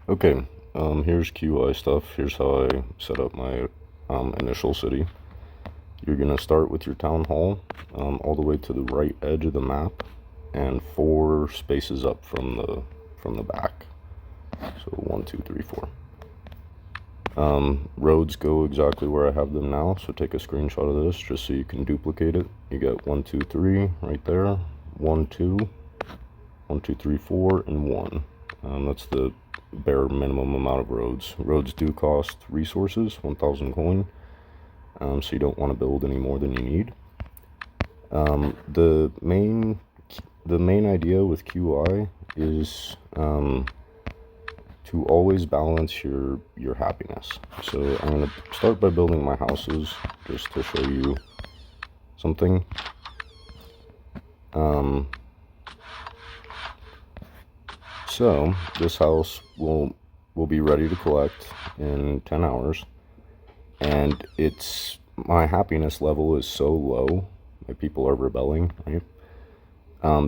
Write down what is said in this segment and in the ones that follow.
Okay, here's QI stuff. Here's how I set up my initial city. You're gonna start with your town hall all the way to the right edge of the map, and 4 spaces up from the back. So 1, 2, 3, 4. Roads go exactly where I have them now. So take a screenshot of this just so you can duplicate it. You get 1, 2, 3 right there. 1, 2, 1, 2, 3, 4, and 1. That's the bare minimum amount of roads. Roads do cost resources, 1,000 coin, so you don't want to build any more than you need. The main idea with QI is to always balance your happiness. So I'm going to start by building my houses just to show you something. So this house will be ready to collect in 10 hours, and my happiness level is so low that people are rebelling, right?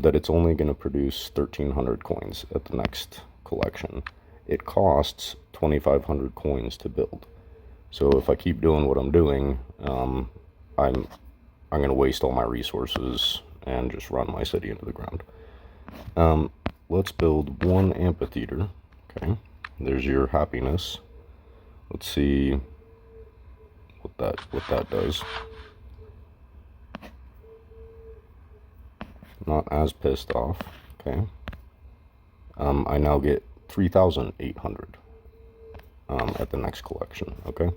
That it's only going to produce 1,300 coins at the next collection. It costs 2,500 coins to build. So if I keep doing what I'm doing, I'm going to waste all my resources and just run my city into the ground. Let's build 1 amphitheater. Okay, there's your happiness. Let's see what that does. Not as pissed off. Okay. I now get 3,800 at the next collection. Okay.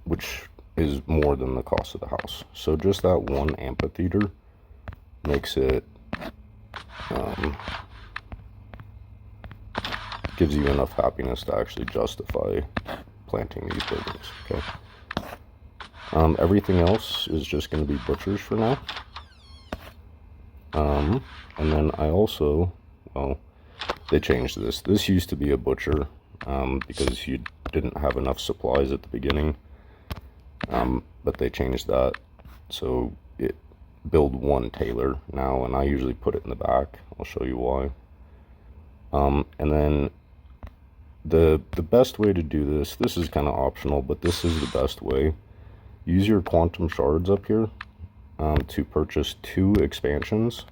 Which is more than the cost of the house. So just that 1 amphitheater makes it gives you enough happiness to actually justify planting these buildings. Okay. Everything else is just going to be butchers for now. And then I also, well, they changed this. This used to be a butcher because you didn't have enough supplies at the beginning. But they changed that. So it build 1 tailor now, and I usually put it in the back. I'll show you why. And then the best way to do this is kind of optional, but this is the best way. Use your quantum shards up here to purchase 2 expansions,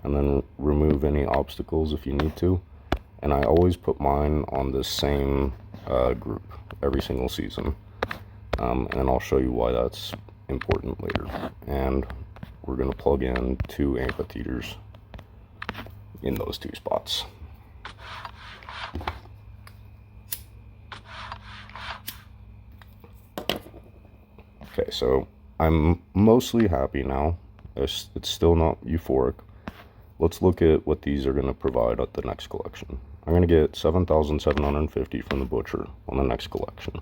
and then remove any obstacles if you need to. And I always put mine on the same group every single season, and I'll show you why that's important later. And we're going to plug in 2 amphitheaters in those 2 spots. Okay, so I'm mostly happy now. It's still not euphoric. Let's look at what these are going to provide at the next collection. I'm going to get 7,750 from the butcher on the next collection.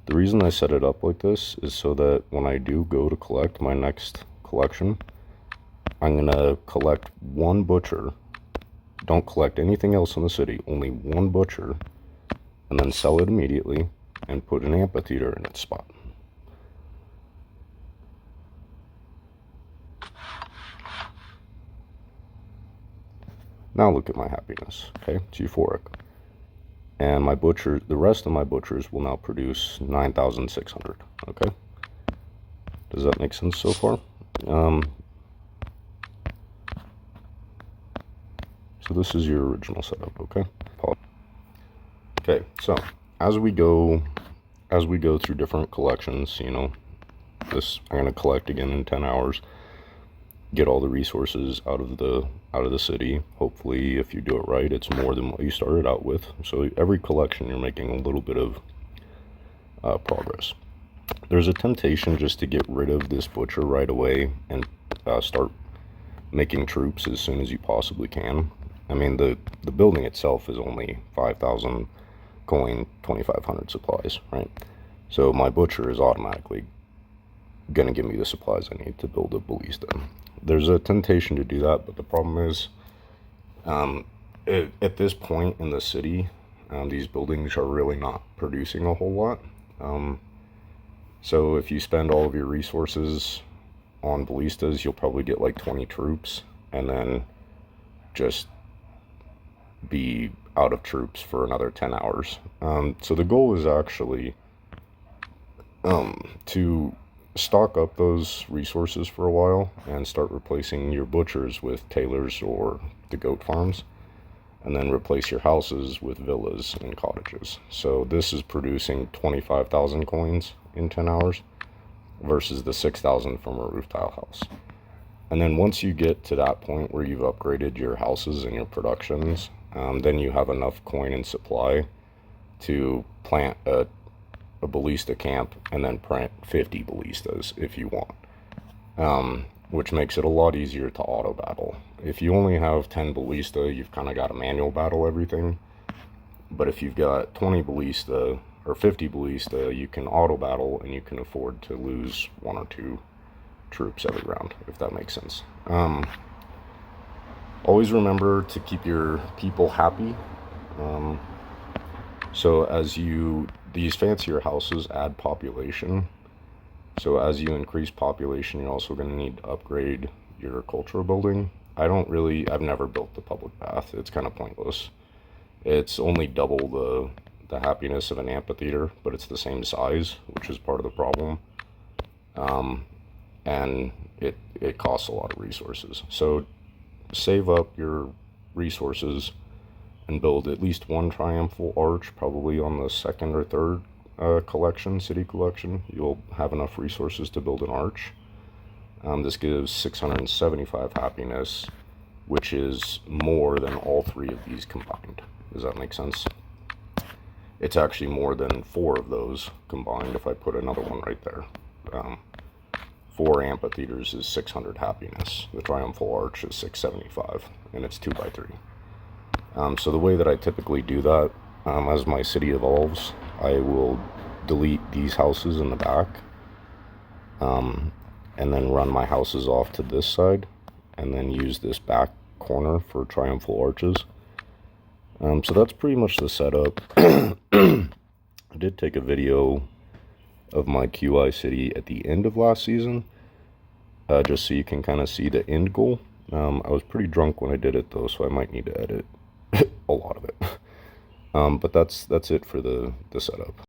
The reason I set it up like this is so that when I do go to collect my next collection, I'm going to collect 1 butcher. Don't collect anything else in the city, only 1 butcher, and then sell it immediately and put an amphitheater in its spot. Now look at my happiness, okay? It's euphoric. And my butcher, the rest of my butchers will now produce 9,600, okay? Does that make sense so far? So this is your original setup, okay? Okay, so as we go through different collections, you know, this I'm gonna collect again in 10 hours. Get all the resources out of the city. Hopefully, if you do it right, it's more than what you started out with. So every collection, you're making a little bit of progress. There's a temptation just to get rid of this butcher right away and start making troops as soon as you possibly can. I mean, the building itself is only 5,000 coin, 2,500 supplies, right? So my butcher is automatically gonna give me the supplies I need to build a ballista. There's a temptation to do that, but the problem is at this point in the city, these buildings are really not producing a whole lot. So if you spend all of your resources on ballistas, you'll probably get like 20 troops, and then just be out of troops for another 10 hours. So the goal is actually to stock up those resources for a while and start replacing your butchers with tailors or the goat farms, and then replace your houses with villas and cottages. So this is producing 25,000 coins in 10 hours versus the 6,000 from a roof tile house. And then once you get to that point where you've upgraded your houses and your productions, then you have enough coin and supply to plant a ballista camp and then plant 50 ballistas if you want, which makes it a lot easier to auto battle. If you only have 10 ballista, you've kind of got to manual battle everything. But if you've got 20 ballista or 50 ballista, you can auto battle and you can afford to lose 1 or 2 troops every round, if that makes sense. Always remember to keep your people happy. So as these fancier houses add population. So as you increase population, you're also going to need to upgrade your cultural building. I've never built the public bath. It's kind of pointless. It's only double the happiness of an amphitheater, but it's the same size, which is part of the problem. And it costs a lot of resources. So save up your resources and build at least one triumphal arch, probably on the second or third city collection. You'll have enough resources to build an arch. This gives 675 happiness, which is more than all 3 of these combined. Does that make sense? It's actually more than 4 of those combined if I put another one right there. 4 amphitheaters is 600 happiness. The triumphal arch is 675, and it's 2 by 3. So the way that I typically do that, as my city evolves, I will delete these houses in the back, and then run my houses off to this side, and then use this back corner for triumphal arches. So that's pretty much the setup. I did take a video of my QI city at the end of last season, just so you can kind of see the end goal. I was pretty drunk when I did it though, so I might need to edit a lot of it. But that's it for the setup.